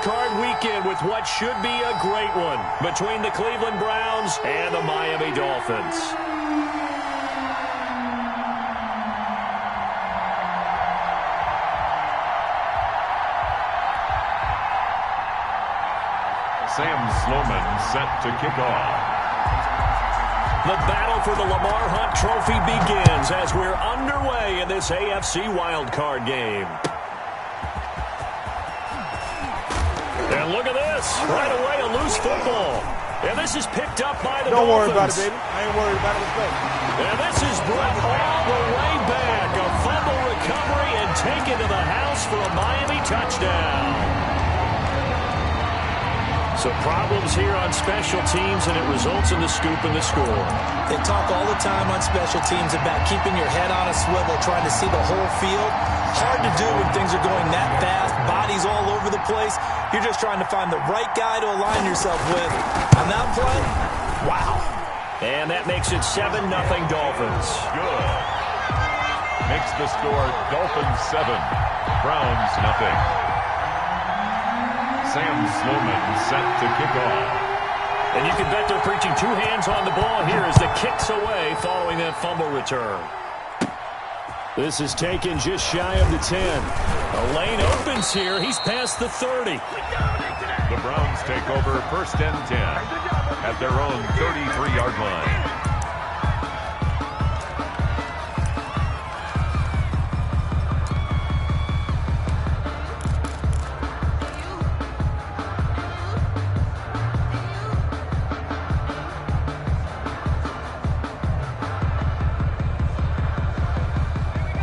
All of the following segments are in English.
card weekend with what should be a great one between the Cleveland Browns and the Miami Dolphins. Sam Sloman set to kick off. The battle for the Lamar Hunt Trophy begins as we're underway in this AFC wildcard game. And look at this. Right away, a loose football. And this is picked up by the Dolphins. Don't worry about it, baby. I ain't worried about it. Let's go. And this is brought all the way back. A fumble recovery and taken to the house for a Miami touchdown. So problems here on special teams, and it results in the scoop and the score. They talk all the time on special teams about keeping your head on a swivel, trying to see the whole field. Hard to do when things are going that fast, bodies all over the place. You're just trying to find the right guy to align yourself with. On that play, wow. And that makes it 7-0 Dolphins. Good. Makes the score Dolphins 7, Browns nothing. Sam Sloman set to kick off. And you can bet they're preaching two hands on the ball here as the kick's away following that fumble return. This is taken just shy of the 10. A lane opens here. He's past the 30. The Browns take over 1st and 10 at their own 33-yard line.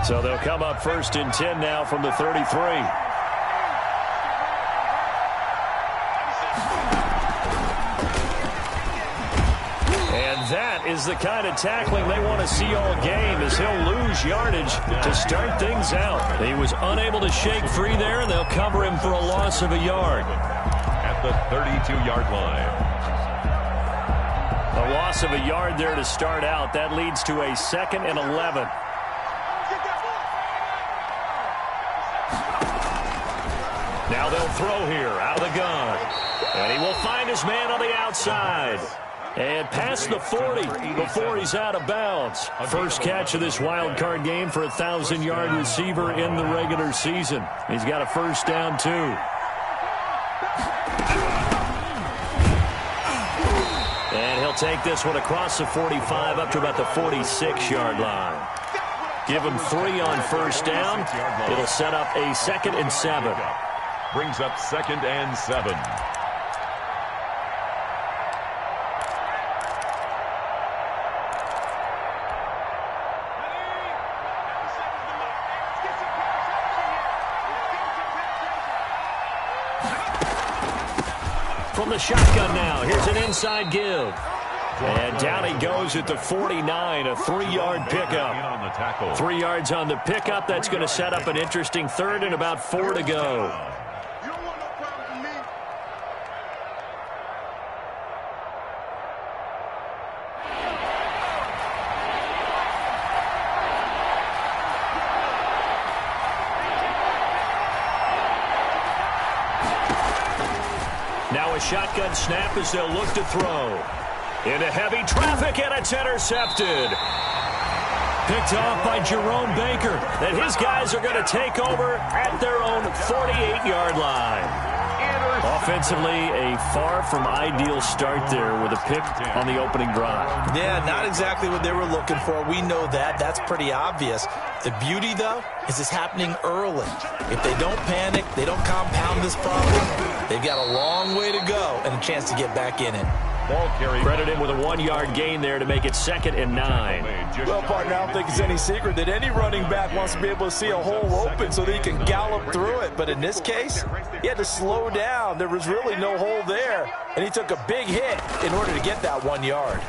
So they'll come up 1st and 10 now from the 33. And that is the kind of tackling they want to see all game, as he'll lose yardage to start things out. He was unable to shake free there, and they'll cover him for a loss of a yard. At the 32-yard line. A loss of a yard there to start out. That leads to a 2nd and 11. Now they'll throw here out of the gun. And he will find his man on the outside. And past the 40 before he's out of bounds. First catch of this wild card game for a 1,000-yard receiver in the regular season. He's got a first down, too. And he'll take this one across the 45 up to about the 46-yard line. Give him 3 on first down. It'll set up a 2nd and 7. Brings up 2nd and 7. From the shotgun now, here's an inside give. And down he goes at the 49, a 3-yard pickup. 3 yards on the pickup. That's going to set up an interesting 3rd and about 4 to go. Now a shotgun snap as they'll look to throw. Into heavy traffic, and it's intercepted. Picked off by Jerome Baker. And his guys are going to take over at their own 48-yard line. Offensively, a far from ideal start there with a pick on the opening drive. Yeah, not exactly what they were looking for. We know that. That's pretty obvious. The beauty, though, is it's happening early. If they don't panic, they don't compound this problem, they've got a long way to go and a chance to get back in it. Ball carry. Credit him with a 1-yard gain there to make it 2nd and 9. Well, partner, I don't think it's any secret that any running back wants to be able to see a hole open so that he can gallop through it. But in this case, he had to slow down. There was really no hole there, and he took a big hit in order to get that 1 yard.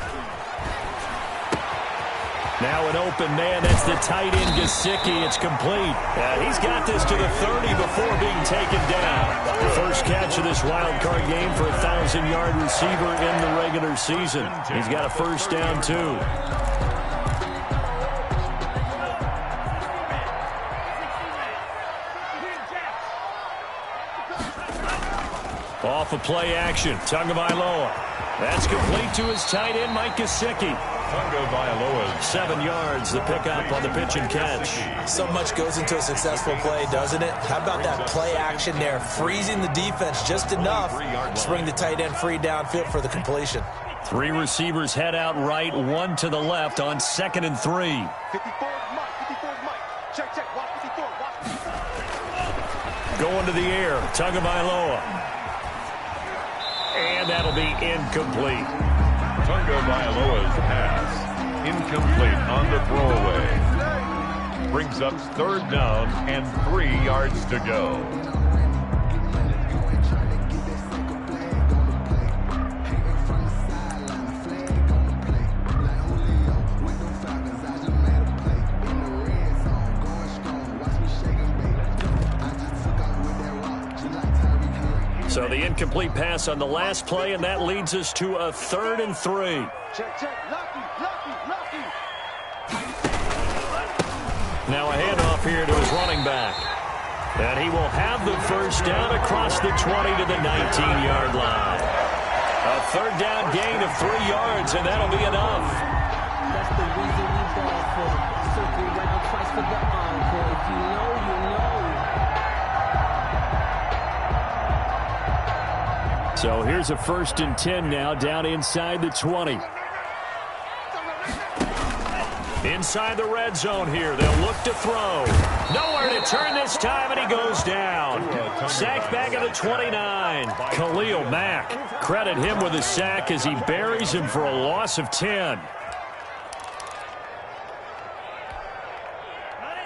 Now an open man. That's the tight end, Gesicki. It's complete. He's got this to the 30 before being taken down. The first catch of this wild card game for a 1,000-yard receiver in the regular season. He's got a first down, too. Off of play action, Tagovailoa. That's complete to his tight end, Mike Gesicki. Tagovailoa. 7 yards, the pickup on the pitch and catch. So much goes into a successful play, doesn't it? How about that play action there, freezing the defense just enough to bring the tight end free downfield for the completion. 3 receivers head out right, 1 to the left on 2nd and 3. Going to the air, Tagovailoa. And that'll be incomplete. Tagovailoa's pass incomplete on the throwaway. Brings up 3rd down and 3 yards to go. So the incomplete pass on the last play, and that leads us to a 3rd and 3. Now a handoff here to his running back. And he will have the first down across the 20 to the 19-yard line. A 3rd down gain of 3 yards, and that'll be enough. That's the reason we ball for circle round twice for the encore. If you know, you know. So here's a 1st and 10 now, down inside the 20. Inside the red zone here, they'll look to throw. Nowhere to turn this time, and he goes down. Sacked back at the 29. Khalil Mack, credit him with a sack as he buries him for a loss of 10.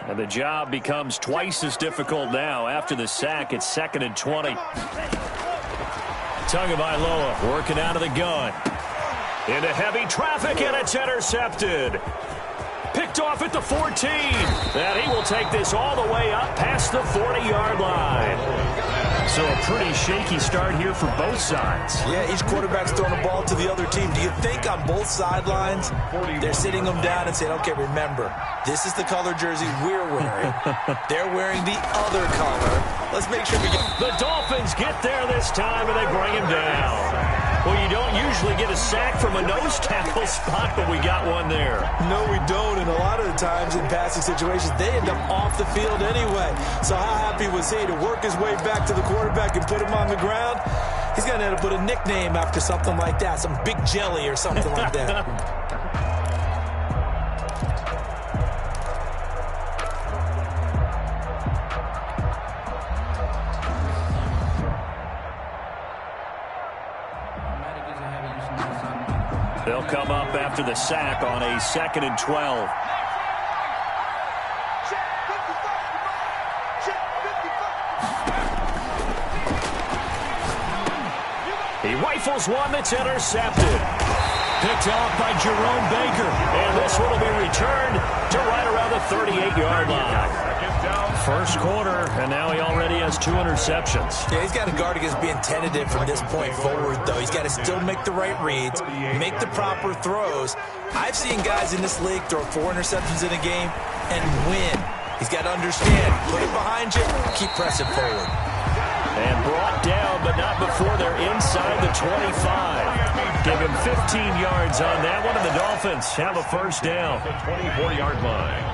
And the job becomes twice as difficult now after the sack. It's 2nd and 20. Tagovailoa working out of the gun. Into heavy traffic, and it's intercepted. Picked off at the 14. And he will take this all the way up past the 40-yard line. So a pretty shaky start here for both sides. Yeah, each quarterback's throwing the ball to the other team. Do you think on both sidelines they're sitting them down and saying, okay, remember, this is the color jersey we're wearing. They're wearing the other color. Let's make sure we get... The Dolphins get there this time, and they bring him down. Well, you don't usually get a sack from a nose tackle spot, but we got one there. No, we don't, and a lot of the times in passing situations, they end up off the field anyway. So how happy was he to work his way back to the quarterback and put him on the ground? He's going to end up put a nickname after something like that, some Big Jelly or something like that. They'll come up after the sack on a 2nd and 12. He rifles one that's intercepted. Picked off by Jerome Baker. And this one will be returned to right around the 38-yard line. First quarter, and now he already has 2 interceptions. Yeah, he's got to guard against being tentative from this point forward, though. He's got to still make the right reads, make the proper throws. I've seen guys in this league throw 4 interceptions in a game and win. He's got to understand, put it behind you, keep pressing forward. And brought down, but not before they're inside the 25. Give him 15 yards on that one, and the Dolphins have a first down. The 24-yard line.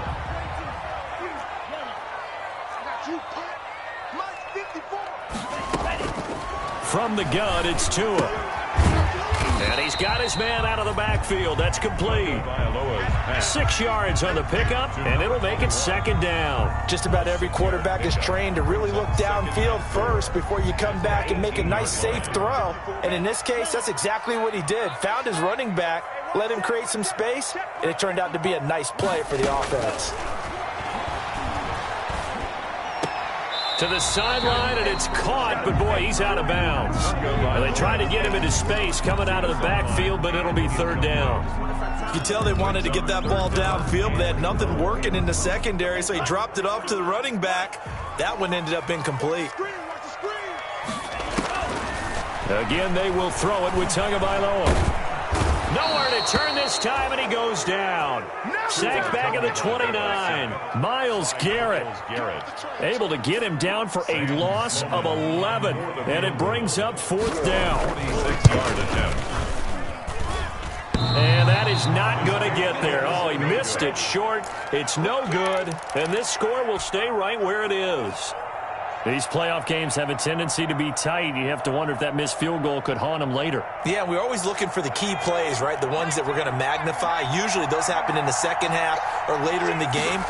From the gun, it's Tua. And he's got his man out of the backfield. That's complete. 6 yards on the pickup, and it'll make it 2nd down. Just about every quarterback is trained to really look downfield first before you come back and make a nice, safe throw. And in this case, that's exactly what he did. Found his running back, let him create some space, and it turned out to be a nice play for the offense. To the sideline, and it's caught, but boy, he's out of bounds. Well, they tried to get him into space coming out of the backfield, but it'll be 3rd down. You can tell they wanted to get that ball downfield, but they had nothing working in the secondary, so he dropped it off to the running back. That one ended up incomplete. Again, they will throw it with Tagovailoa. Nowhere to turn this time, and he goes down. Sacked back at the 29. Myles Garrett able to get him down for a loss of 11. And it brings up 4th down. 26-yard attempt. And that is not going to get there. Oh, he missed it short. It's no good. And this score will stay right where it is. These playoff games have a tendency to be tight. You have to wonder if that missed field goal could haunt them later. Yeah, we're always looking for the key plays, right? The ones that we're going to magnify. Usually those happen in the second half or later in the game.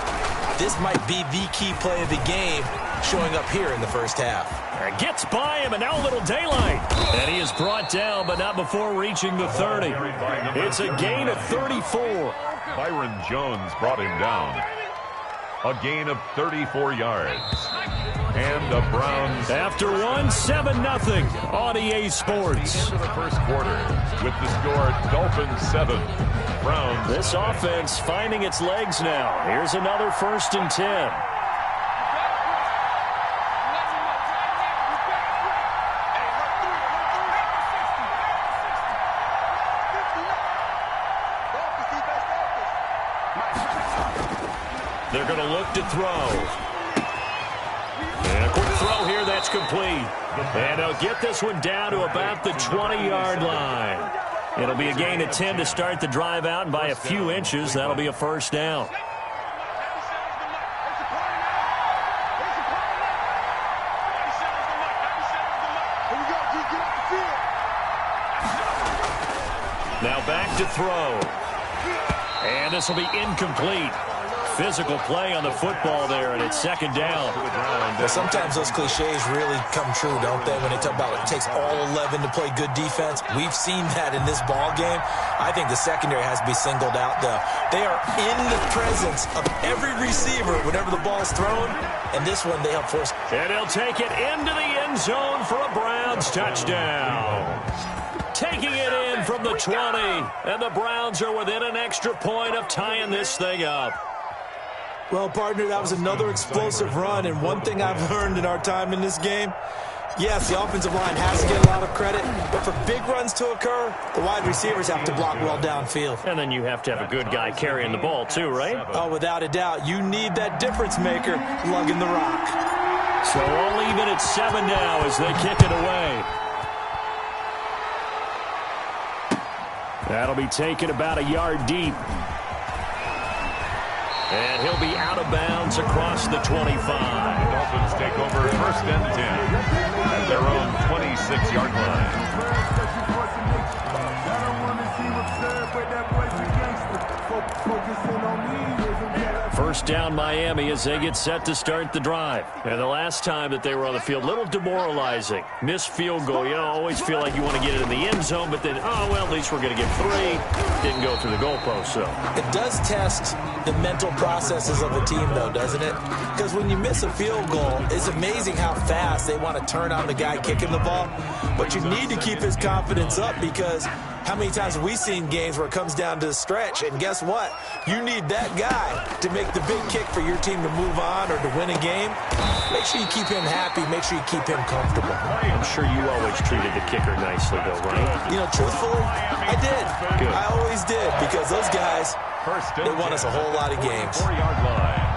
This might be the key play of the game showing up here in the first half. Gets by him, and now a little daylight. And he is brought down, but not before reaching the 30. It's a gain of 34. Byron Jones brought him down. A gain of 34 yards. And the Browns. After one, 7-0 on EA Sports. Into the first quarter with the score Dolphins 7. Browns. This offense finding its legs now. Here's another 1st and 10. They're going to look to throw. And a quick throw here, that's complete. And they'll get this one down to about the 20-yard line. It'll be a gain of 10 to start the drive out, and by a few inches, that'll be a 1st down. Now back to throw. And this will be incomplete. Physical play on the football there, and it's 2nd down. Well, sometimes those cliches really come true, don't they? When they talk about it takes all 11 to play good defense. We've seen that in this ball game. I think the secondary has to be singled out, though. They are in the presence of every receiver whenever the ball's thrown, and this one they help force. And he'll take it into the end zone for a Browns touchdown. Taking it in from the 20, and the Browns are within an extra point of tying this thing up. Well, partner, that was another explosive run, and one thing I've learned in our time in this game, yes, the offensive line has to get a lot of credit, but for big runs to occur, the wide receivers have to block well downfield. And then you have to have a good guy carrying the ball too, right? Oh, without a doubt. You need that difference maker lugging the rock. So we'll leave it at 7 now as they kick it away. That'll be taken about a yard deep. And he'll be out of bounds across the 25. The Dolphins take over 1st and 10 at their own 26-yard line. First down Miami as they get set to start the drive. And the last time that they were on the field, a little demoralizing. Missed field goal. You always feel like you want to get it in the end zone, but then, oh, well, at least we're going to get 3. Didn't go through the goalpost, so. It does test the mental processes of a team, though, doesn't it? Because when you miss a field goal, it's amazing how fast they want to turn on the guy kicking the ball. But you need to keep his confidence up, because how many times have we seen games where it comes down to the stretch? And guess what? You need that guy to make the big kick for your team to move on or to win a game. Make sure you keep him happy. Make sure you keep him comfortable. I'm sure you always treated the kicker nicely, though, right? You know, truthfully, I did. Good. I always did, because those guys, they won us a whole lot of games. 4-yard line.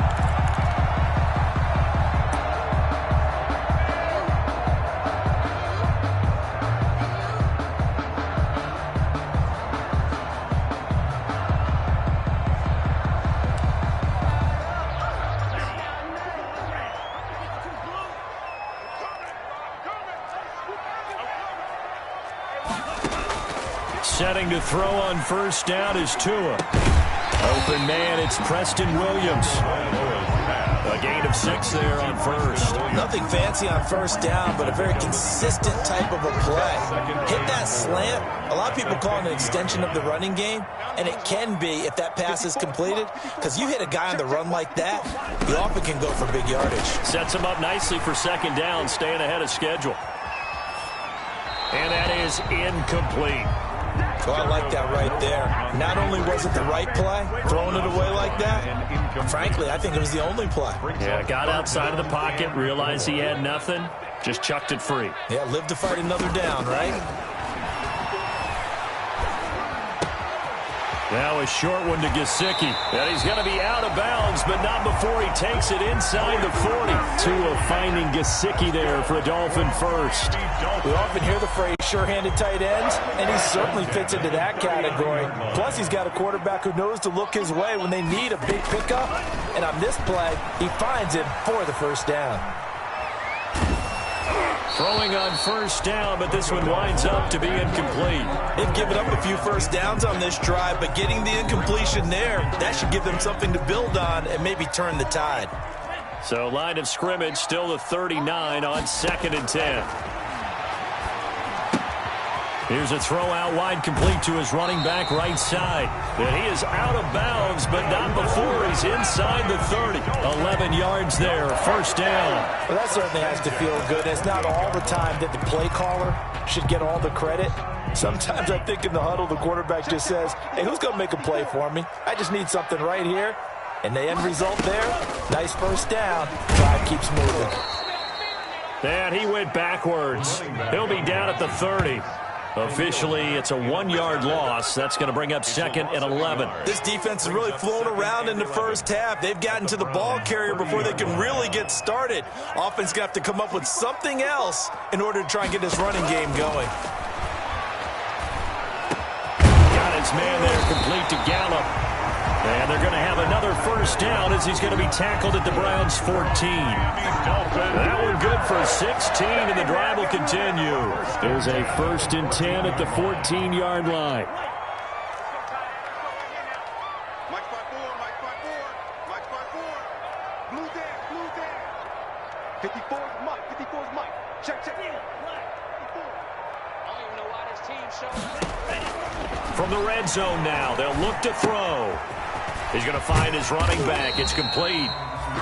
Setting to throw on first down is Tua. Open man, it's Preston Williams. A gain of 6 there on first. Nothing fancy on first down, but a very consistent type of a play. Hit that slant. A lot of people call it an extension of the running game, and it can be if that pass is completed, because you hit a guy on the run like that, you often can go for big yardage. Sets him up nicely for second down, staying ahead of schedule. And that is incomplete. Well, I like that right there. Not only was it the right play, throwing it away like that, frankly, I think it was the only play. Yeah, got outside of the pocket, realized he had nothing, just chucked it free. Yeah, live to fight another down, right? Now a short one to Gesicki. And he's going to be out of bounds, but not before he takes it inside the 40. Tua finding Gesicki there for a Dolphin first. We often hear the phrase sure-handed tight ends, and he certainly fits into that category. Plus, he's got a quarterback who knows to look his way when they need a big pickup. And on this play, he finds him for the first down. Throwing on first down, but this one winds up to be incomplete. They've given up a few first downs on this drive, but getting the incompletion there, that should give them something to build on and maybe turn the tide. So line of scrimmage still the 39 on 2nd and 10. Here's a throw out wide, complete to his running back right side. And he is out of bounds, but not before he's inside the 30. 11 yards there, first down. Well, that certainly has to feel good. It's not all the time that the play caller should get all the credit. Sometimes I think in the huddle, the quarterback just says, hey, who's going to make a play for me? I just need something right here. And the end result there, nice first down. Drive keeps moving. And he went backwards. He'll be down at the 30. Officially, it's a 1-yard loss. That's going to bring up 2nd and 11. This defense has really flown around in the first half. They've gotten to the ball carrier before they can really get started. Offense going to have to come up with something else in order to try and get this running game going. Got his man there, complete to Gallup. And they're going to have another first down as he's going to be tackled at the Browns' 14. That one good for 16, and the drive will continue. There's a 1st and 10 at the 14-yard line. Blue there. 54 is Mike. 54 is Mike. Check. I don't even know why this team showed up. From the red zone now, they'll look to throw. He's going to find his running back. It's complete.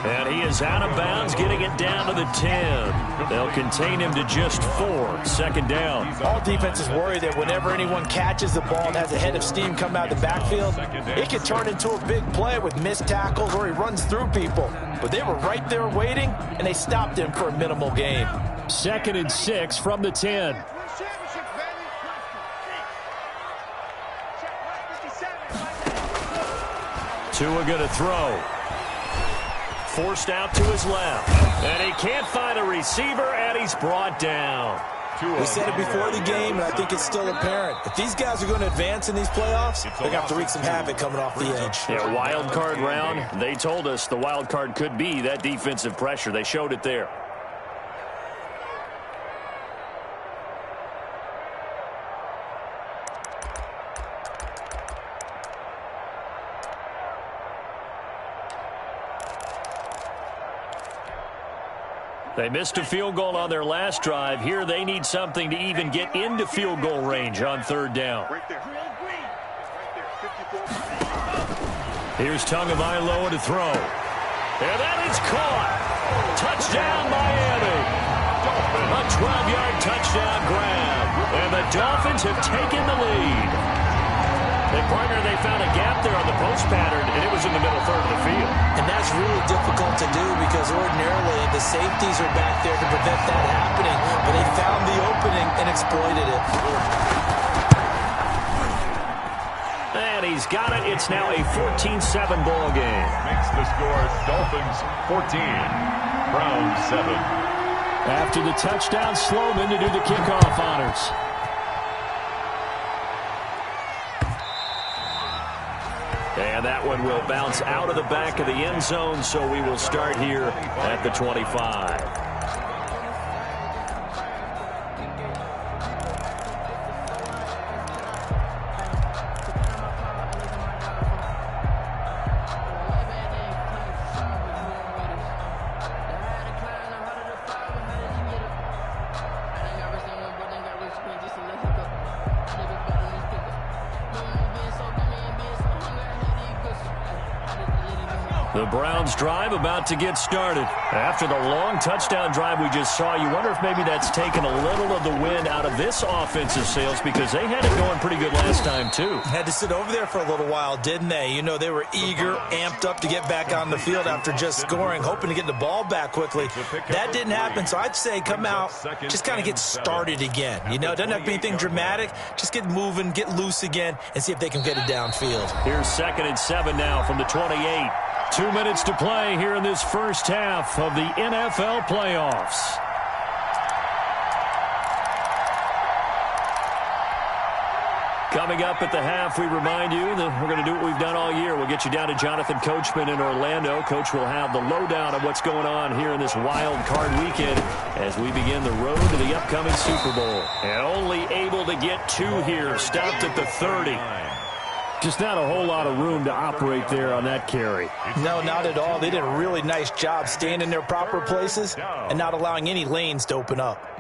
And he is out of bounds, getting it down to the 10. They'll contain him to just 4. 2nd down. All defenses worry that whenever anyone catches the ball and has a head of steam come out of the backfield, it can turn into a big play with missed tackles or he runs through people. But they were right there waiting, and they stopped him for a minimal gain. 2nd and 6 from the 10. Tua going to throw. Forced out to his left. And he can't find a receiver, and he's brought down. We said it before the game, and I think it's still apparent. If these guys are going to advance in these playoffs, they're going to have to wreak some havoc coming off the edge. Yeah, wild card round. They told us the wild card could be that defensive pressure. They showed it there. They missed a field goal on their last drive. Here they need something to even get into field goal range on 3rd down. Here's Tagovailoa to throw. And that is caught. Touchdown, Miami. A 12-yard touchdown grab. And the Dolphins have taken the lead. Partner, they found a gap there on the post pattern, and it was in the middle 3rd of the field. And that's really difficult to do because ordinarily the safeties are back there to prevent that happening, but they found the opening and exploited it. And he's got it. It's now a 14-7 ball game. Makes the score Dolphins 14, Browns 7. After the touchdown, Sloman to do the kickoff honors. And that one will bounce out of the back of the end zone, so we will start here at the 25. The Browns drive about to get started. After the long touchdown drive we just saw, you wonder if maybe that's taken a little of the wind out of this offensive sails because they had it going pretty good last time too. Had to sit over there for a little while, didn't they? You know, they were eager, amped up to get back on the field after just scoring, hoping to get the ball back quickly. That didn't happen, so I'd say come out, just kind of get started again. You know, it doesn't have to be anything dramatic. Just get moving, get loose again, and see if they can get it downfield. Here's 2nd and 7 now from the 28. 2 minutes to play here in this first half of the NFL playoffs. Coming up at the half, we remind you that we're going to do what we've done all year. We'll get you down to Jonathan Coachman in Orlando. Coach will have the lowdown of what's going on here in this wild card weekend as we begin the road to the upcoming Super Bowl. And only able to get 2 here, stopped at the 30. Just not a whole lot of room to operate there on that carry. No, not at all. They did a really nice job staying in their proper places and not allowing any lanes to open up.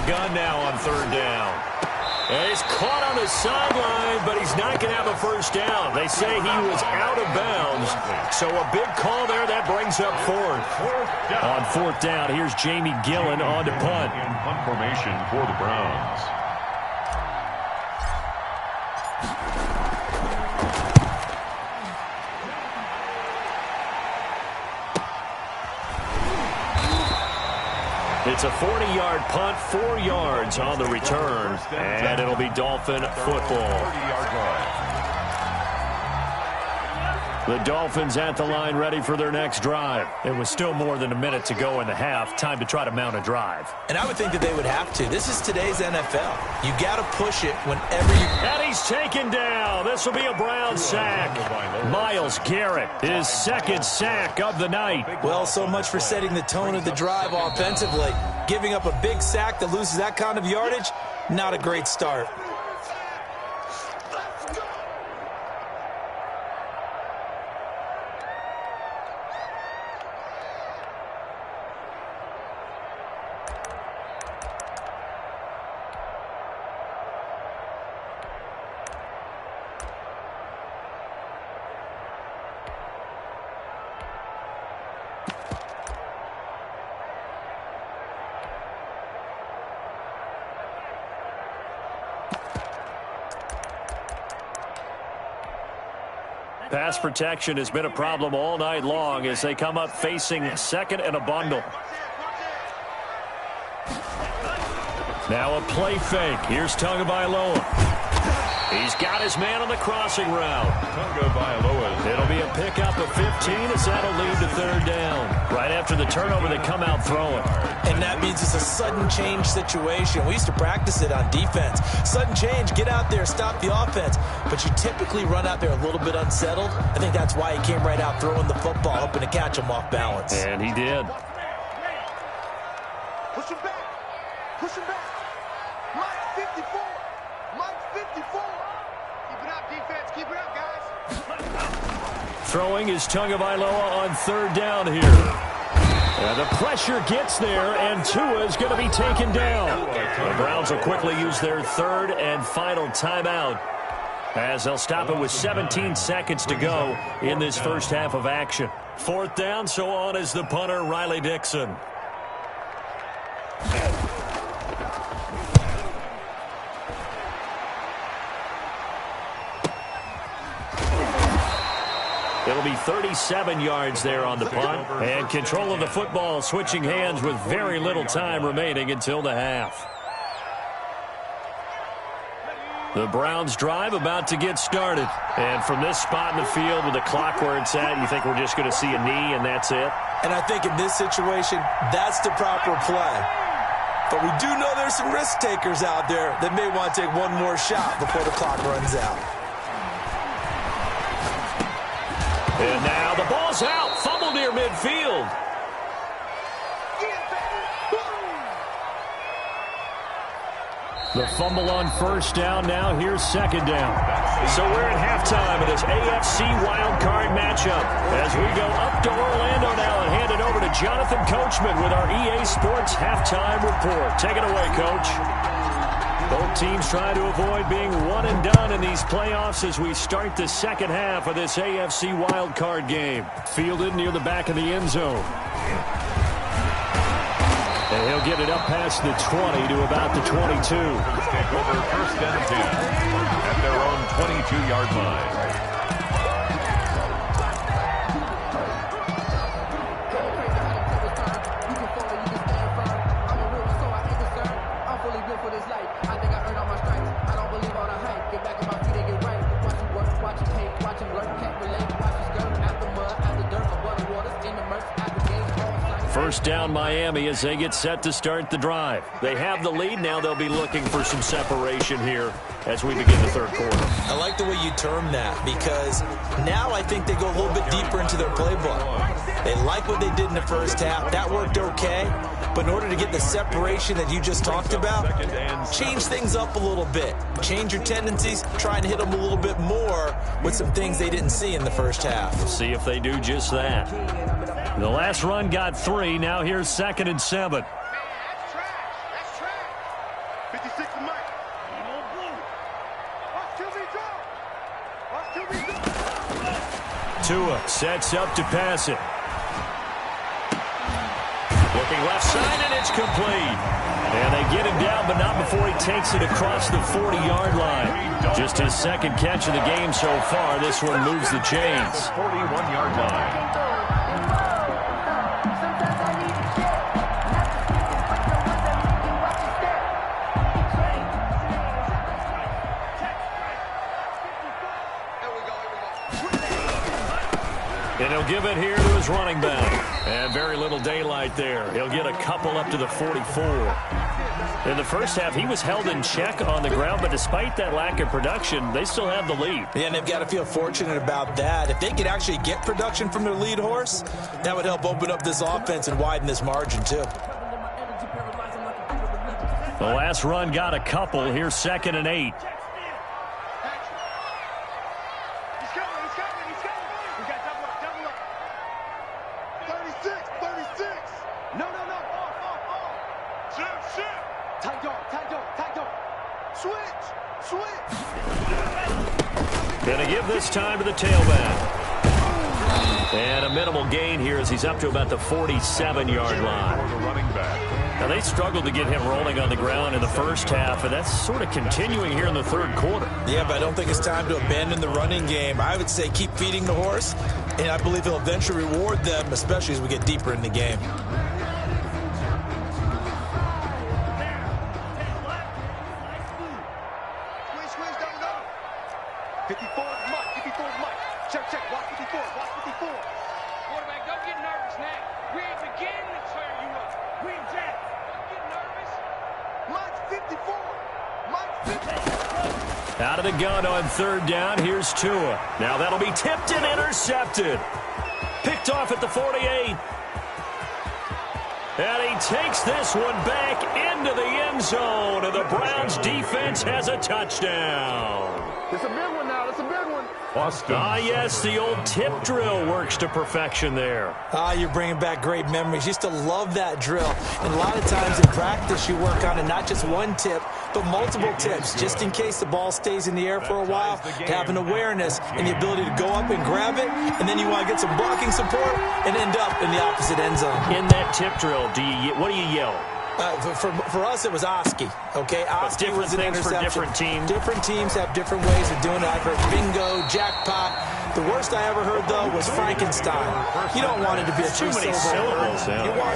Gun now on 3rd down. And he's caught on the sideline, but he's not going to have a first down. They say he was out of bounds. So a big call there. That brings up 4th. On 4th down, here's Jamie Gillen on to punt. In punt formation for the Browns. It's a 40-yard punt, 4 yards on the return, and it'll be Dolphin football. The Dolphins at the line ready for their next drive. It was still more than a minute to go in the half. Time to try to mount a drive. And I would think that they would have to. This is today's NFL. You got to push it whenever you... And he's taken down. This will be a Brown sack. Myles Garrett, his 2nd sack of the night. Well, so much for setting the tone of the drive offensively. Giving up a big sack that loses that kind of yardage, not a great start. Pass protection has been a problem all night long as they come up facing 2nd and a bundle. Now a play fake. Here's Tagovailoa. He's got his man on the crossing route. Tagovailoa. It'll be a pickup of 15 as that'll lead to 3rd down. Right after the turnover, they come out throwing. And that means it's a sudden change situation. We used to practice it on defense. Sudden change, get out there, stop the offense. But you typically run out there a little bit unsettled. I think that's why he came right out throwing the football, hoping to catch him off balance. And he did. Push him back. Push him back. Mike 54. Mike 54. Keep it up, defense. Keep it up, guys. Throwing is Tagovailoa on 3rd down here. And the pressure gets there, and Tua is going to be taken down. The Browns will quickly use their 3rd and final timeout as they'll stop it with 17 seconds to go in this first half of action. 4th down, so on is the punter, Riley Dixon. It'll be 37 yards there on the punt. And control of the football switching hands with very little time remaining until the half. The Browns drive about to get started. And from this spot in the field with the clock where it's at, you think we're just going to see a knee and that's it? And I think in this situation, that's the proper play. But we do know there's some risk takers out there that may want to take one more shot before the clock runs out. And now the ball's out. Fumble near midfield. The fumble on first down. Now here's second down. So we're at halftime of this AFC wildcard matchup as we go up to Orlando now and hand it over to Jonathan Coachman with our EA Sports halftime report. Take it away, Coach. Both teams trying to avoid being one and done in these playoffs as we start the second half of this AFC wildcard game. Fielded near the back of the end zone. And he'll get it up past the 20 to about the 22. Take over first and 10 at their own 22-yard line. First down Miami as they get set to start the drive. They have the lead. Now they'll be looking for some separation here as we begin the third quarter. I like the way you term that because now I think they go a little bit deeper into their playbook. They like what they did in the first half. That worked okay. But in order to get the separation that you just talked about, change things up a little bit. Change your tendencies, try and hit them a little bit more with some things they didn't see in the first half. We'll see if they do just that. The last run got 3. Now here's 2nd and 7. That's trash. 56 to Mike. Tua sets up to pass it. Looking left side, and it's complete. And they get him down, but not before he takes it across the 40-yard line. Just his second catch of the game so far. This one moves the chains. 41-yard line. And he'll give it here to his running back. And very little daylight there. He'll get a couple up to the 44. In the first half, he was held in check on the ground, but despite that lack of production, they still have the lead. Yeah, and they've got to feel fortunate about that. If they could actually get production from their lead horse, that would help open up this offense and widen this margin, too. The last run got a couple. Here's 2nd and 8. Going to give this time to the tailback. And a minimal gain here as he's up to about the 47-yard line. Now, they struggled to get him rolling on the ground in the first half, and that's sort of continuing here in the third quarter. Yeah, but I don't think it's time to abandon the running game. I would say keep feeding the horse, and I believe he'll eventually reward them, especially as we get deeper in the game. Out of the gun on third down. Here's Tua. Now that'll be tipped and intercepted. Picked off at the 48. And he takes this one back into the end zone. And the Browns defense has a touchdown. It's a big one now. It's a big one. Austin. Yes, the old tip drill works to perfection there. You're bringing back great memories. Used to love that drill. And a lot of times in practice, you work on it, not just one tip, but multiple tips, just in case the ball stays in the air for a while, to have an awareness and the ability to go up and grab it, and then you want to get some blocking support and end up in the opposite end zone. In that tip drill, what do you yell? For us, it was Oski. Okay, Oski was an interception. For different teams. Different teams have different ways of doing it. I've heard bingo, jackpot. The worst I ever heard, though, was Frankenstein. You don't want it to be a too many syllables.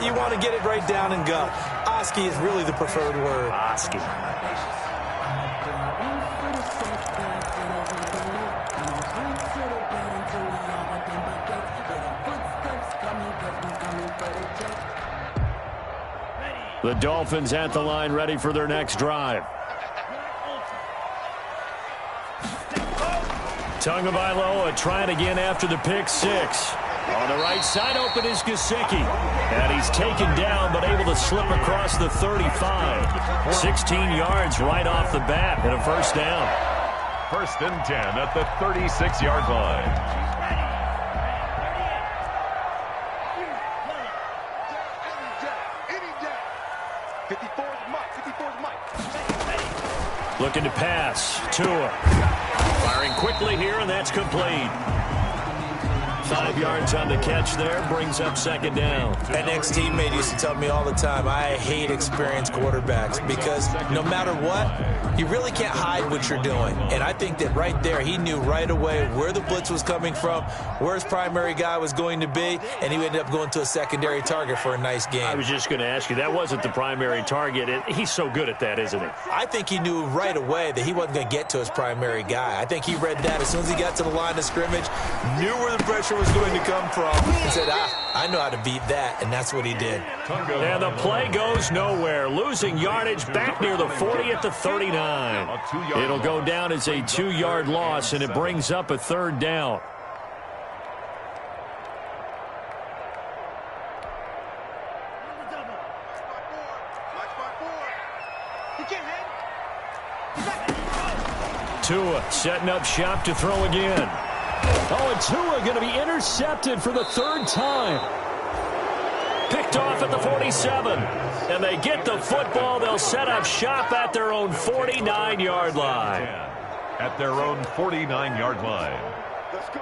You want to get it right down and go. Oski is really the preferred word. Oski. The Dolphins at the line, ready for their next drive. Tagovailoa trying again after the pick six. On the right side, open is Gesicki. And he's taken down, but able to slip across the 35. 16 yards right off the bat and a first down. 1st and 10 at the 36-yard line. Any day. 54's Mike. 54's Mike. Looking to pass. Tua. Firing quickly here, and that's complete. 5 yards on the catch there, brings up 2nd down. An ex-teammate used to tell me all the time, I hate experienced quarterbacks because no matter what, you really can't hide what you're doing. And I think that right there, he knew right away where the blitz was coming from, where his primary guy was going to be, and he ended up going to a secondary target for a nice game. I was just going to ask you, that wasn't the primary target. He's so good at that, isn't he? I think he knew right away that he wasn't going to get to his primary guy. I think he read that as soon as he got to the line of scrimmage, knew where the pressure was going to come from, and said, I know how to beat that, and that's what he did. And the play goes nowhere, losing yardage back near the 40 at the 39. It'll go down as a 2-yard loss, and it brings up a 3rd down. Tua setting up shop to throw again. Oh, and Tua going to be intercepted for the 3rd time. Picked off at the 47. And they get the football. They'll set up shop at their own 49-yard line. At their own 49-yard line. Let's go.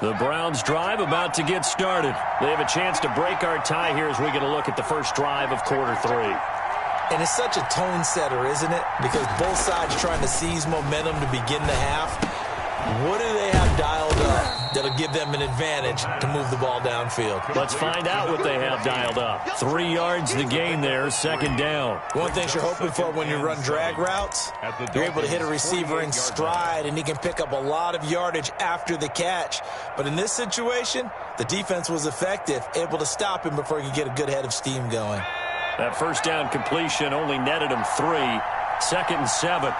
The Browns drive about to get started. They have a chance to break our tie here as we get a look at the first drive of quarter 3. And it's such a tone setter, isn't it? Because both sides trying to seize momentum to begin the half. What do they have dialed up that'll give them an advantage to move the ball downfield? Let's find out what they have dialed up. 3 yards to gain there, 2nd down. One thing you're hoping for when you run drag routes, you're able to hit a receiver in stride, and he can pick up a lot of yardage after the catch. But in this situation, the defense was effective, able to stop him before he could get a good head of steam going. That first down completion only netted him 3. 2nd and 7.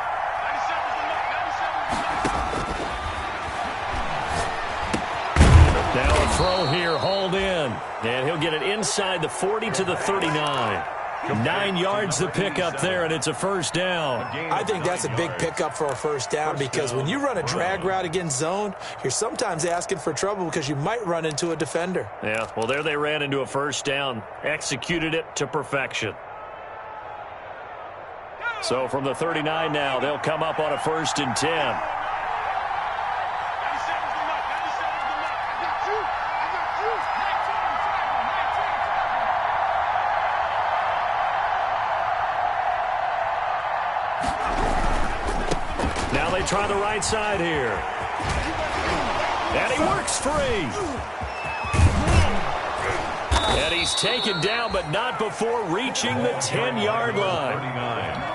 Now a throw here, hauled in. And he'll get it inside the 40 to the 39. 9 yards to pick up there, and it's a first down. I think that's a big pickup for a first down because when you run a drag route against zone, you're sometimes asking for trouble because you might run into a defender. Yeah, well, there they ran into a first down. Executed it to perfection. So from the 39 now, they'll come up on a 1st and 10. Now they try the right side here. And he works free. And he's taken down, but not before reaching the 10-yard line.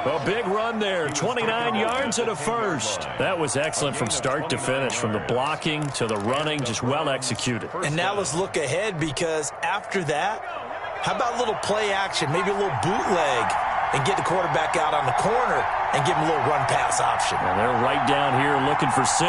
A big run there, 29 yards and a first. That was excellent from start to finish, from the blocking to the running, just well executed. And now let's look ahead because after that, how about a little play action, maybe a little bootleg, and get the quarterback out on the corner and give him a little run-pass option. And they're right down here looking for 6.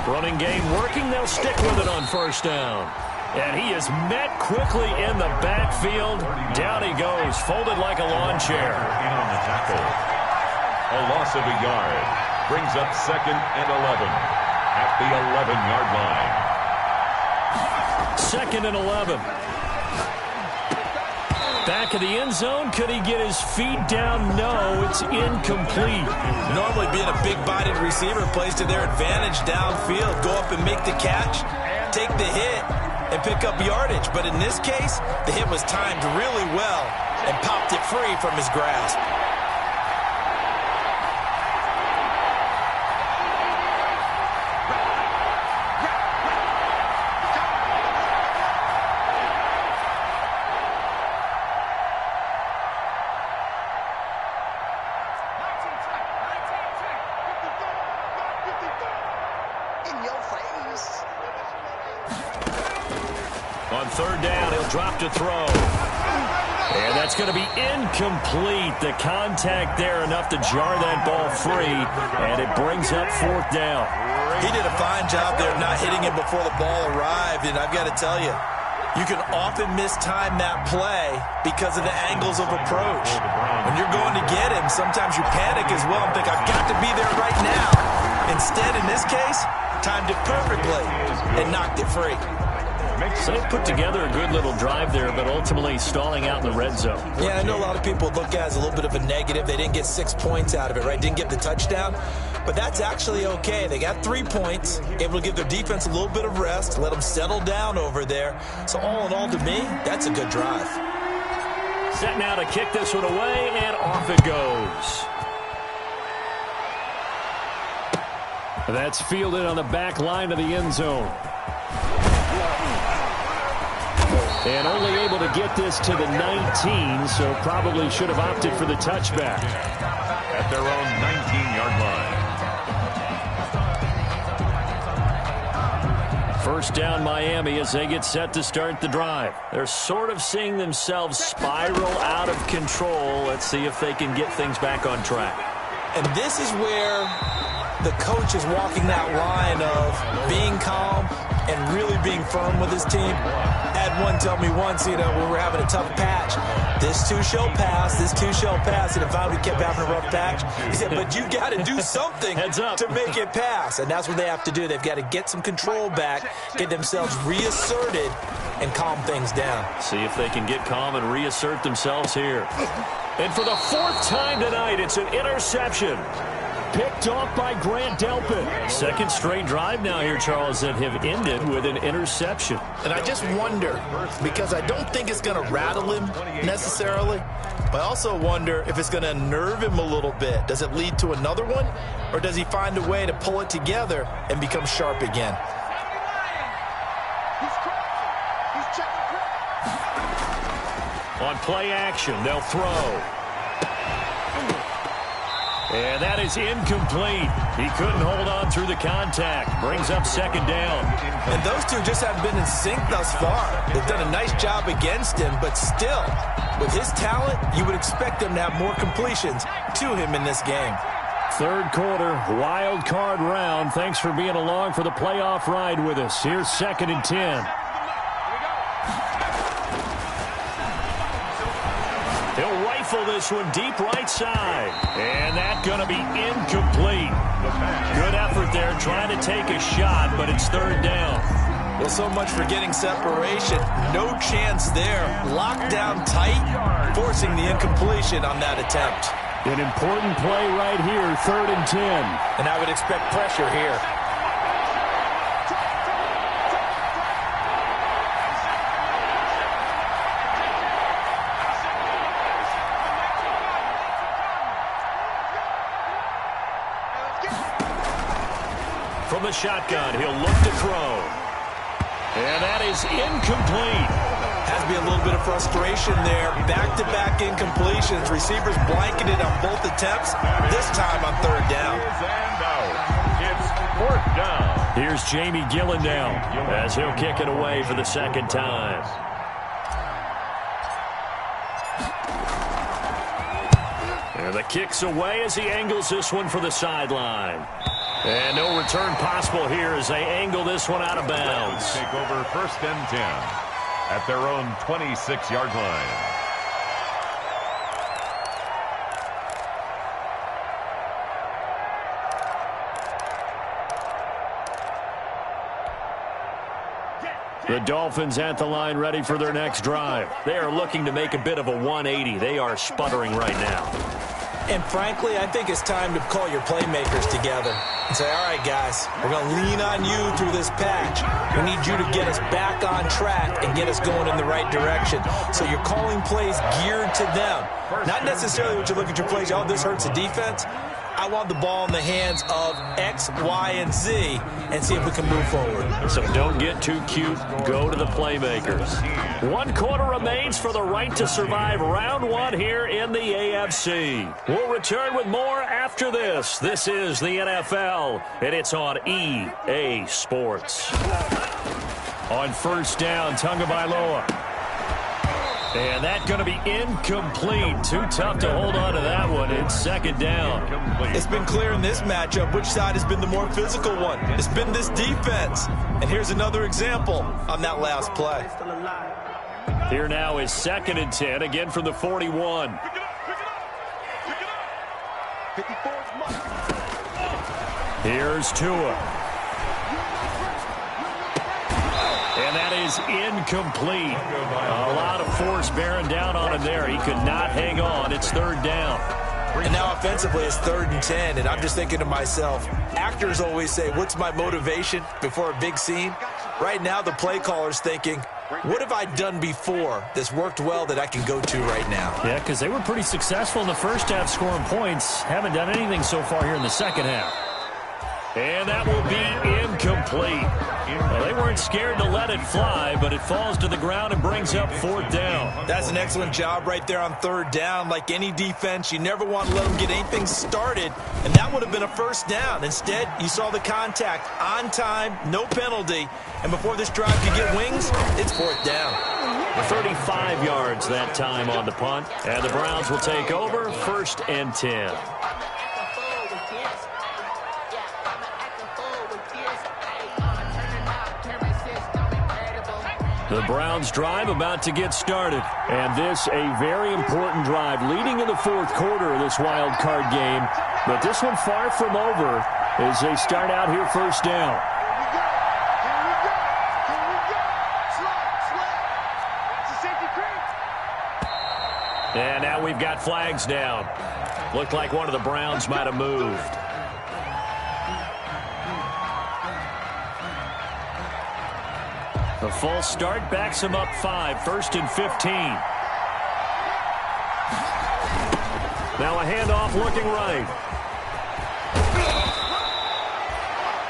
Running game working. They'll stick with it on first down. And he is met quickly in the backfield. Down he goes, folded like a lawn chair. In on the tackle. A loss of a yard. Brings up 2nd and 11 at the 11-yard line. 2nd and 11. Back of the end zone. Could he get his feet down? No, it's incomplete. Normally being a big-bodied receiver plays to their advantage downfield. Go up and make the catch, take the hit, and pick up yardage. But in this case, the hit was timed really well and popped it free from his grasp. On third down, he'll drop to throw. And that's going to be incomplete. The contact there enough to jar that ball free, and it brings up fourth down. He did a fine job there of not hitting him before the ball arrived, and I've got to tell you, you can often mistime that play because of the angles of approach. When you're going to get him, sometimes you panic as well and think, I've got to be there right now. Instead, in this case, timed it perfectly and knocked it free. So they put together a good little drive there, but ultimately stalling out in the red zone. Yeah, I know a lot of people look at it as a little bit of a negative. They didn't get 6 points out of it, right? Didn't get the touchdown. But that's actually okay. They got 3 points, able to give their defense a little bit of rest, let them settle down over there. So all in all, to me, that's a good drive. Set now to kick this one away, and off it goes. That's fielded on the back line of the end zone. And only able to get this to the 19, so probably should have opted for the touchback. At their own 19-yard line. First down Miami as they get set to start the drive. They're sort of seeing themselves spiral out of control. Let's see if they can get things back on track. And this is where the coach is walking that line of being calm and really being firm with his team. I had one tell me once, when we were having a tough patch, this too shall pass, this too shall pass. And if I kept having a rough patch, he said, but you got to do something to make it pass. And that's what they have to do. They've got to get some control back, get themselves reasserted, and calm things down. See if they can get calm and reassert themselves here. And for the fourth time tonight, it's an interception. Picked off by Grant Delpit. Second straight drive now here, Charles, that have ended with an interception. And I just wonder, because I don't think it's going to rattle him necessarily, but I also wonder if it's going to unnerve him a little bit. Does it lead to another one, or does he find a way to pull it together and become sharp again? On play action, they'll throw. And that is incomplete. He couldn't hold on through the contact. Brings up second down. And those two just haven't been in sync thus far. They've done a nice job against him, but still, with his talent, you would expect them to have more completions to him in this game. Third quarter, wild card round. Thanks for being along for the playoff ride with us. Here's 2nd and 10. He'll rifle this one deep right side. And that's going to be incomplete. Good effort there trying to take a shot, but it's third down. Well, so much for getting separation. No chance there. Locked down tight, forcing the incompletion on that attempt. An important play right here, 3rd and 10. And I would expect pressure here. From the shotgun, he'll look to throw. And that is incomplete. Has to be a little bit of frustration there. Back-to-back incompletions. Receivers blanketed on both attempts, this time on third down. It's fourth down. Here's Jamie Gillen now as he'll kick it away for the second time. And the kick's away as he angles this one for the sideline. And no return possible here as they angle this one out of bounds. Take over 1st and 10 at their own 26-yard line. The Dolphins at the line ready for their next drive. They are looking to make a bit of a 180. They are sputtering right now. And frankly, I think it's time to call your playmakers together and say, all right, guys, we're going to lean on you through this patch. We need you to get us back on track and get us going in the right direction. So you're calling plays geared to them. Not necessarily what you look at your plays, oh, this hurts the defense. I want the ball in the hands of X, Y, and Z and see if we can move forward. So don't get too cute. Go to the playmakers. 1 quarter remains for the right to survive round 1 here in the AFC. We'll return with more after this. This is the NFL, and it's on EA Sports. On first down, Tagovailoa. And that's going to be incomplete. Too tough to hold on to that one. It's second down. It's been clear in this matchup which side has been the more physical one. It's been this defense. And here's another example on that last play. Here now is 2nd and 10, again from the 41. Here's Tua. And that is incomplete. A lot of force bearing down on him there. He could not hang on. It's 3rd down. And now offensively, it's 3rd and 10. And I'm just thinking to myself, actors always say, what's my motivation before a big scene? Right now, the play caller's thinking, what have I done before that's worked well that I can go to right now? Yeah, because they were pretty successful in the first half scoring points. Haven't done anything so far here in the second half. And that will be incomplete. Well, they weren't scared to let it fly, but it falls to the ground and brings up 4th down. That's an excellent job right there on 3rd down. Like any defense, you never want to let them get anything started, and that would have been a 1st down. Instead, you saw the contact on time, no penalty, and before this drive could get wings, it's 4th down. 35 yards that time on the punt, and the Browns will take over 1st and 10. The Browns drive about to get started. And this a very important drive leading in the 4th quarter of this wild card game. But this one far from over as they start out here 1st down. And now we've got flags down. Looked like one of the Browns might have moved. The false start backs him up 5, 1st and 15. Now a handoff looking right.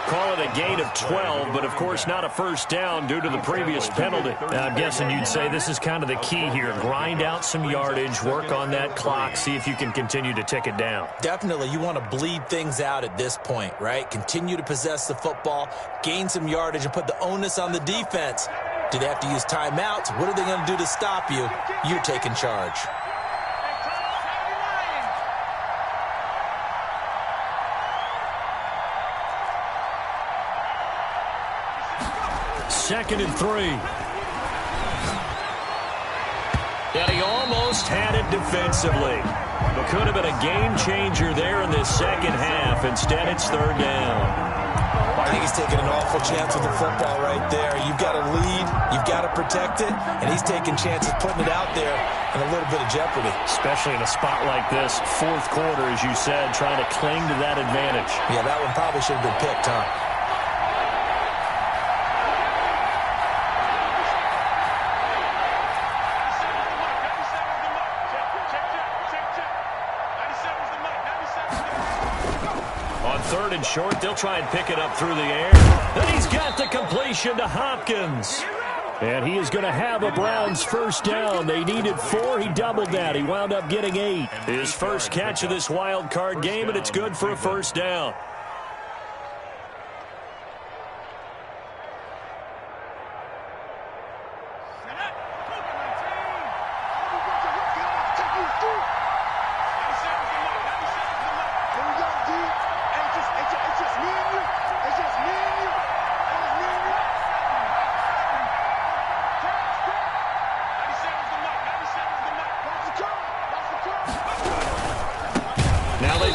Call it a gain of 12, but of course not a 1st down due to the previous penalty. Now, I'm guessing you'd say this is kind of the key here. Grind out some yardage, work on that clock, see if you can continue to tick it down. Definitely, you want to bleed things out at this point, right? Continue to possess the football, gain some yardage, and put the onus on the defense. Do they have to use timeouts? What are they going to do to stop you? You're taking charge. Second and 3. And he almost had it defensively. But could have been a game changer there in this second half. Instead, it's 3rd down. I think he's taking an awful chance with the football right there. You've got to lead, you've got to protect it, and he's taking chances putting it out there in a little bit of jeopardy. Especially in a spot like this, 4th quarter, as you said, trying to cling to that advantage. Yeah, that one probably should have been picked, huh? Short, they'll try and pick it up through the air. And he's got the completion to Hopkins. And he is going to have a Browns 1st down. They needed 4. He doubled that. He wound up getting 8. His first catch of this wild card game, and it's good for a 1st down.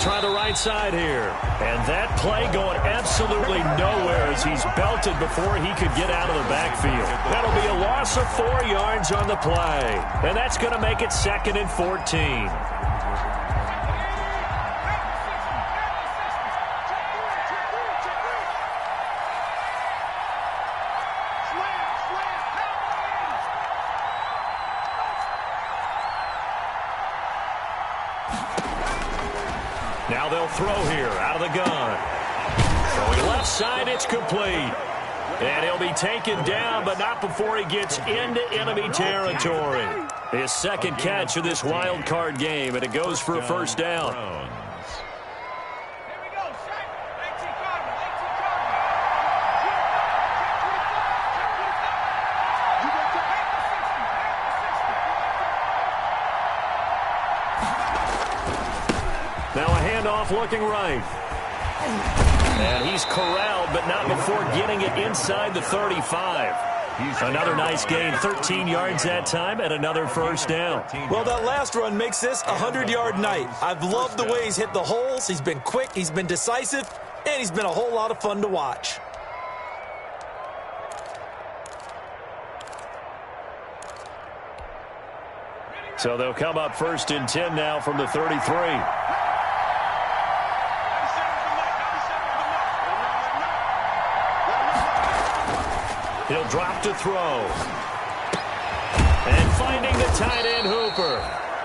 Try the right side here. And that play going absolutely nowhere as he's belted before he could get out of the backfield. That'll be a loss of 4 yards on the play. And that's going to make it 2nd and 14. Now they'll throw here out of the gun. Throwing left side, it's complete. And he'll be taken down, but not before he gets into enemy territory. His 2nd catch of this wild card game, and it goes for a 1st down. off looking right. And he's corralled, but not before getting it inside the 35. Another nice gain, 13 yards that time, and another first down. Well, that last run makes this a 100-yard night. I've loved the way he's hit the holes. He's been quick, he's been decisive, and he's been a whole lot of fun to watch. So they'll come up 1st and 10 now from the 33. He'll drop to throw. And finding the tight end Hooper.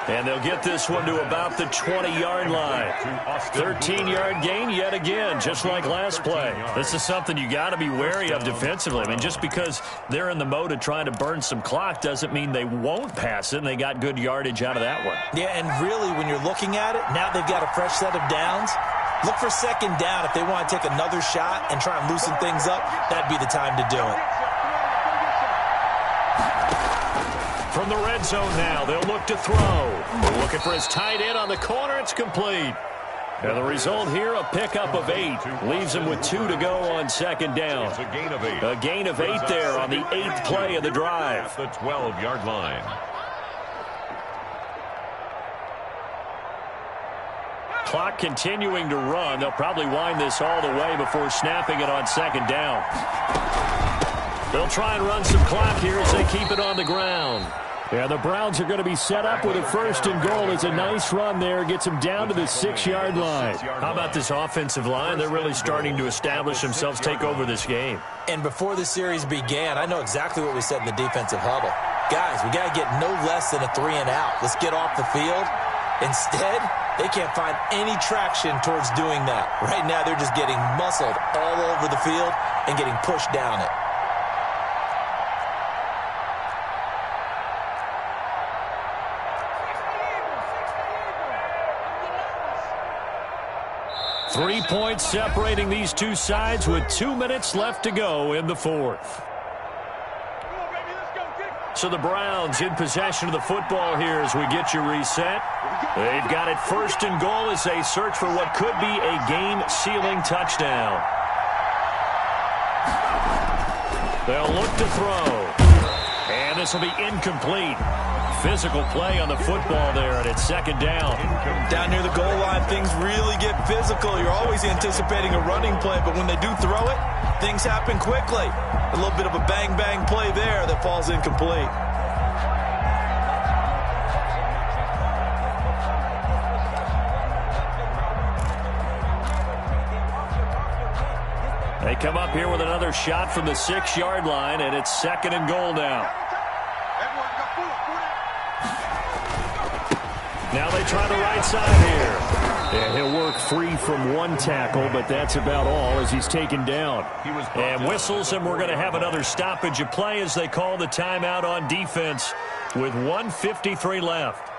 And they'll get this one to about the 20-yard line. 13-yard gain yet again, just like last play. This is something you got to be wary of defensively. I mean, just because they're in the mode of trying to burn some clock doesn't mean they won't pass it, and they got good yardage out of that one. Yeah, and really, when you're looking at it, now they've got a fresh set of downs. Look for 2nd down. If they want to take another shot and try and loosen things up, that'd be the time to do it. From the red zone now, they'll look to throw. They're looking for his tight end on the corner. It's complete. And the result here, a pickup of 8. Leaves him with 2 to go on 2nd down. It's a gain of 8. A gain of 8 there on the 8th play of the drive. At the 12-yard line. Clock continuing to run. They'll probably wind this all the way before snapping it on 2nd down. They'll try and run some clock here as they keep it on the ground. Yeah, the Browns are going to be set up with a 1st and goal. It's a nice run there. Gets them down to the 6-yard line. How about this offensive line? They're really starting to establish themselves, take over this game. And before the series began, I know exactly what we said in the defensive huddle. Guys, we got to get no less than a 3 and out. Let's get off the field. Instead, they can't find any traction towards doing that. Right now, they're just getting muscled all over the field and getting pushed down it. 3 points separating these two sides with 2 minutes left to go in the 4th. So the Browns in possession of the football here as we get you reset. They've got it 1st and goal as they search for what could be a game-sealing touchdown. They'll look to throw. And this will be incomplete. Physical play on the football there, and it's 2nd down. Down near the goal line, things really get physical. You're always anticipating a running play, but when they do throw it, things happen quickly. A little bit of a bang-bang play there that falls incomplete. They come up here with another shot from the 6-yard line, and it's 2nd and goal now. Now they try the right side here. And he'll work free from one tackle, but that's about all as he's taken down. And whistles, and we're going to have another stoppage of play as they call the timeout on defense with 1:53 left.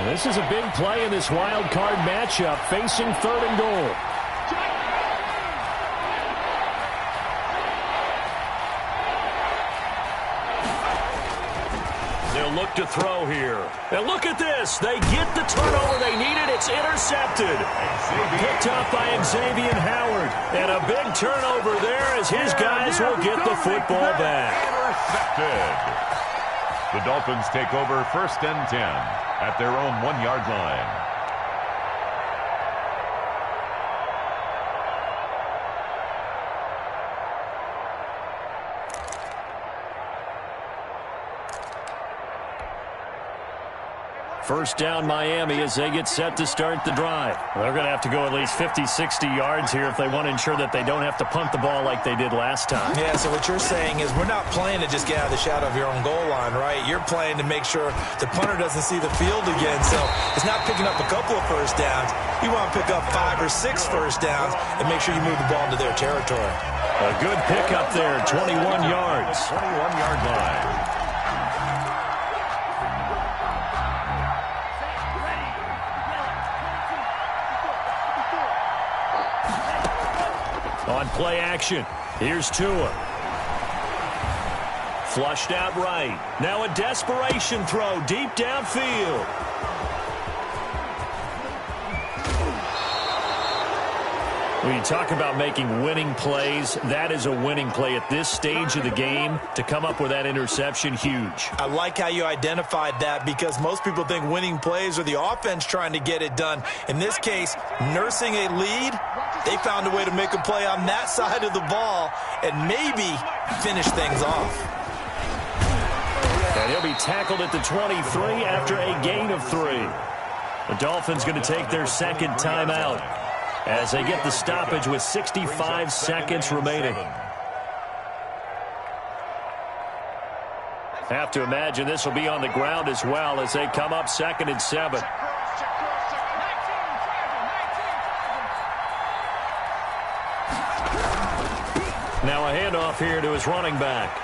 This is a big play in this wild card matchup, facing 3rd and goal. They'll look to throw here. And look at this. They get the turnover they needed. It's intercepted. Picked up by Xavier Howard. And a big turnover there as his guys will get the football back. Intercepted. The Dolphins take over 1st and 10 at their own 1-yard line. First down Miami as they get set to start the drive. They're going to have to go at least 50, 60 yards here if they want to ensure that they don't have to punt the ball like they did last time. Yeah, so what you're saying is we're not playing to just get out of the shadow of your own goal line, right? You're playing to make sure the punter doesn't see the field again. So it's not picking up a couple of first downs. You want to pick up 5 or 6 first downs and make sure you move the ball into their territory. A good pickup there, 21 yards. 21-yard line. On play action, here's Tua. Flushed out right. Now a desperation throw deep downfield. When you talk about making winning plays, that is a winning play at this stage of the game. To come up with that interception, huge. I like how you identified that because most people think winning plays are the offense trying to get it done. In this case, nursing a lead, they found a way to make a play on that side of the ball and maybe finish things off. And he'll be tackled at the 23 after a gain of 3. The Dolphins going to take their second timeout as they get the stoppage with 65 seconds remaining. Have to imagine this will be on the ground as well as they come up 2nd and 7. Now a handoff here to his running back.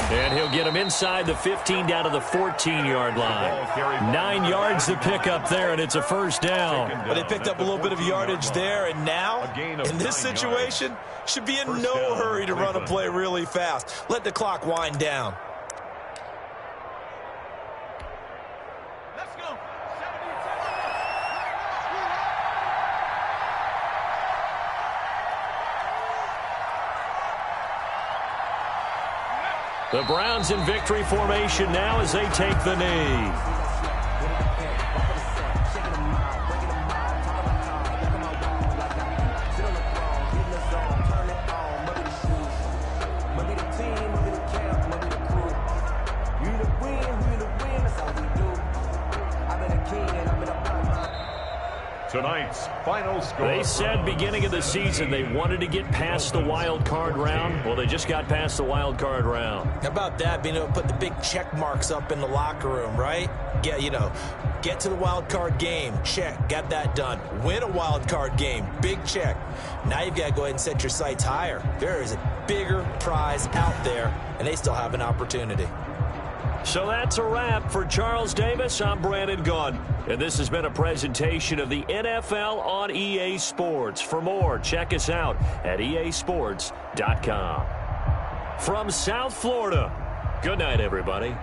And he'll get him inside the 15 down to the 14-yard line. 9 yards to pick up there, and it's a first down. But they picked up a little bit of yardage there, and now, in this situation, should be in no hurry to run a play really fast. Let the clock wind down. The Browns in victory formation now as they take the knee. Tonight's final score. They said beginning of the season they wanted to get past the wild card round. Well, they just got past the wild card round. How about that, being able to put the big check marks up in the locker room, right? Get to the wild card game, check, got that done. Win a wild card game, big check. Now you've got to go ahead and set your sights higher. There is a bigger prize out there, and they still have an opportunity. So that's a wrap for Charles Davis. I'm Brandon Gunn, and this has been a presentation of the NFL on EA Sports. For more, check us out at easports.com. From South Florida, good night, everybody.